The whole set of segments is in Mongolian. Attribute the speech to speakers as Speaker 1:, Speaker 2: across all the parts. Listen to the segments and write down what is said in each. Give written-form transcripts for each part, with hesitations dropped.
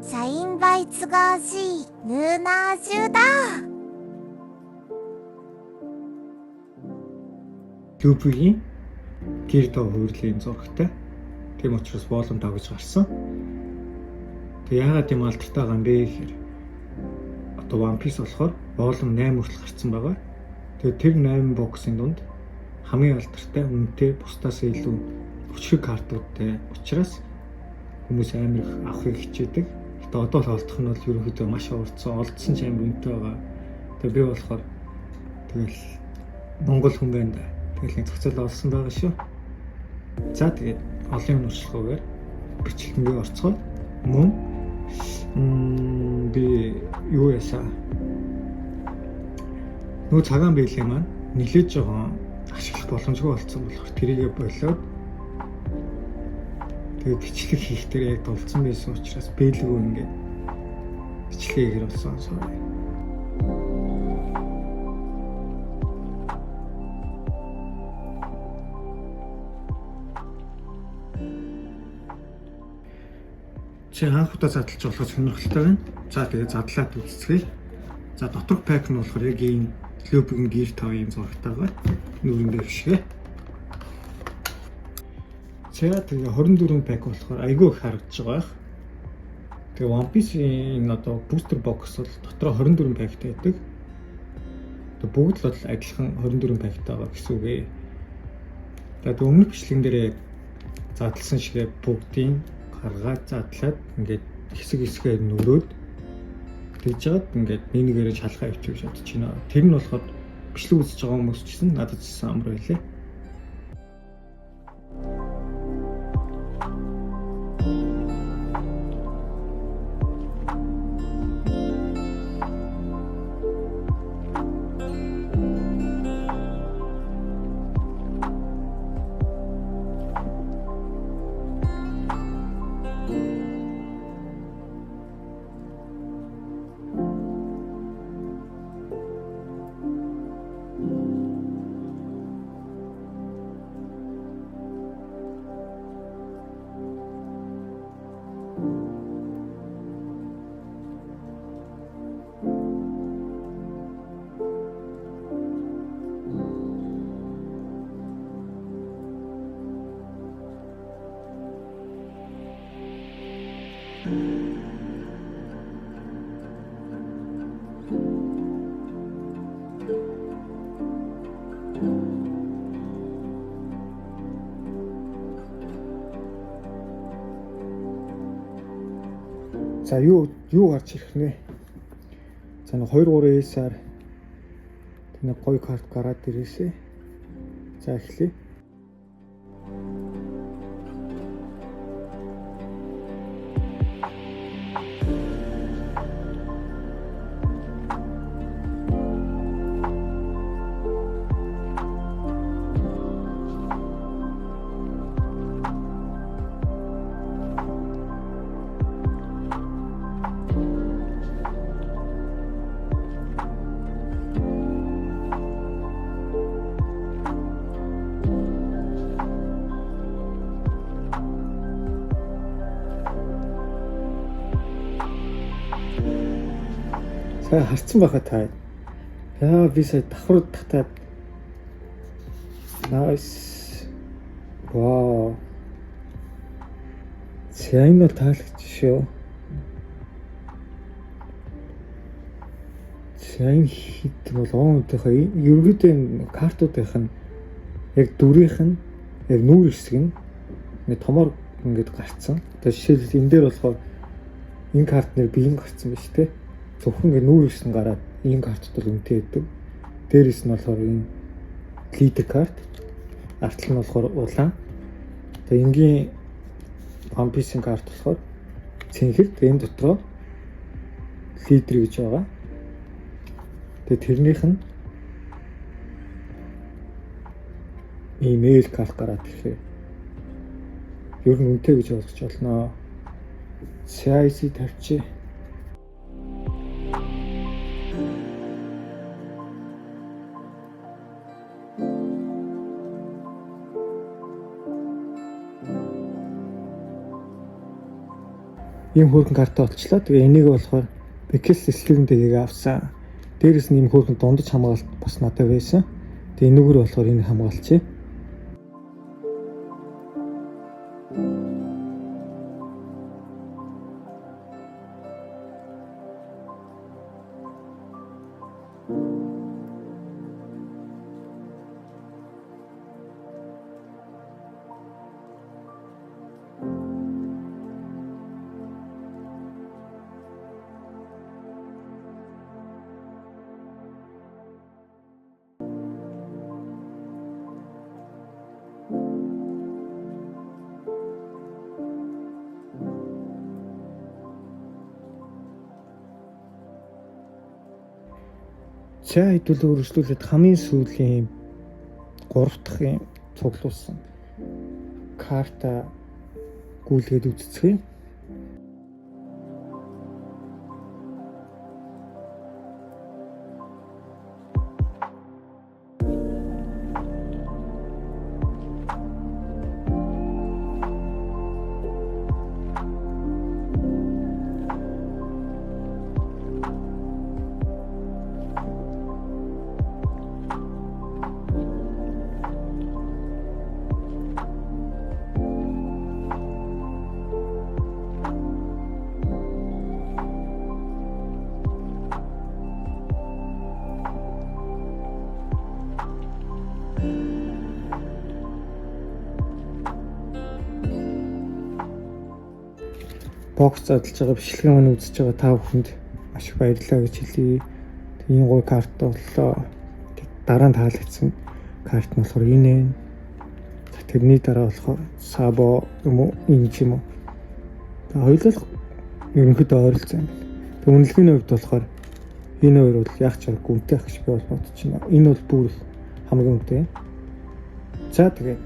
Speaker 1: シャインバイツガーシーヌーナージュだ.
Speaker 2: Лүбигийн гэр тоо хөвөрлийн зурагтай. Тийм учраас боолон тавьж гарсан. Тэг яагаад тийм алдартай байгаа юм бэ гэхээр одоо One Piece болохоор боолон 8 хүртэл гарсан байгаа. Тэгээд тэр 8 боксын дунд хамгийн алдартай, үнэтэй, бусдаас илүү хүчрэг картуудтай учраас хүмүүс амар их авахыг хичээдэг. Гэтэ одоо л олдох нь бол ерөнхийдөө маш урдсан, олдсон ч амар үнэтэй байгаа. Тэгээ би болохоор тэгэл Монгол хүн байна да. Тэгэл нэг зохицол олсон байгаа шүү. За тэгээд олон юм уншихгүйгээр бичлэгээ орцгоо. Мөн би юу ясаа нөө цагаан биелээ маань нилээж жоохон ашиглах боломжгүй болсон болохоор тэрийгэ болоод тэгээд бичлэг хийх дээр яг дулцсан байсан учраас бэлгүй ингээд бичлэгээ хийрүүлсэн sorry. Чи анх удаа задлж болохоо сонирхолтой байна. За тэгээд задлаад үзцгээе. За доторх пак нь болохоор яг ийм Лүбигийн гэр тоо ийм зурагтайгаар нүүрэн дээр гიშгэ. За тэгээд 24 пак болохоор айгүй их харагдаж байгаа. Тэгээ One Piece-ийн одоо бустер бокс бол дотроо 24 пактай байдаг. Тэгээ бүгд л адилхан 24 пактай байгаа гэсэн үг ээ. Тэгээд өмнөх бичлэгэн дээр задлсан шигээ бүгдийн гаргаад задлаад ингээд хэсэг хэсгээр нөрөөд тэгж жаад ингээд нэгээрээ шалгаа өвчих гэж бодож байна. Тэр нь болохоор бичлэг үзэж байгаа хүмүүс ч гэсэн надад ч амар байлээ. За юу гарч ирэх нэ? За нэг 2-3 ээсаар тэнэг гоё карт гараад ирээсэ. За эхлэе. Харцсан байхаа та. Яа би сая давхрууд татаад. Nice. Вау. Сайн нь таалагч шүү. Сайн хит бол оонтойхоо ерөөдөө картуудынх нь яг дүрийнх нь яг нүүр хэсэг нь нэг томор ингээд гарцсан. Тэгээ жишээлбэл энэ дээр болохоор энэ карт нэр биеийн гарцсан байна шүү дээ. Зөвхөн ингэ нүүр хэсэг нь гараад ийм картууд бол үнэтэй байдаг. Дээрээс нь болохоор энэ лидер карт, артал нь болохоор улаан. Тэгээ энгийн One Piece-ийн карт болохоор цэнхэр. Тэгээ энэ дотроо лидер гэж байгаа. Тэгээ тэрнийх нь имэйл карт гараад ирэхээр ер нь үнэтэй гэж ойлгож байна. CIC тавьчих. ийм хөөрхөн картаа олчлаа. Тэгээ энийг болохоор Беккес эслэгэнтэйгээ авсан. Дээрээс нь ийм хөөрхөн дундаж хамгаалалт бас надад байсан. Тэгээ энэгээр болохоор энэ хамгаалчихъя. За хэдүүлээ өргөжлүүлээд хамгийн сүүлийн 3 дахь юм цуглуулсан карта гүйлгээд үзцгээе. Бокс задлж байгаа бичлэгээ маань үзэж байгаа та бүхэнд маш их баярлалаа гэж хэлье. Тийм гоё карт боллоо. Дараа нь таалагдсан карт нь болохоор энэ. Тэрний дараа болохоор Сабо юм уу энэ ч юм уу. Хоёулаа ерөнхийдөө ойролцоо юм байна. Тэг үнэлгээний хувьд болохоор энэ хоёр бол яг ч гүнтэй ах гэж би бол бодож байна. Энэ бол бүр хамгийн үнэтэй. За тэгээд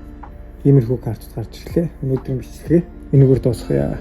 Speaker 2: иймэрхүү карт гарч ирлээ. Өнөөдрийн бичлэгээ энэгээр дуусгая.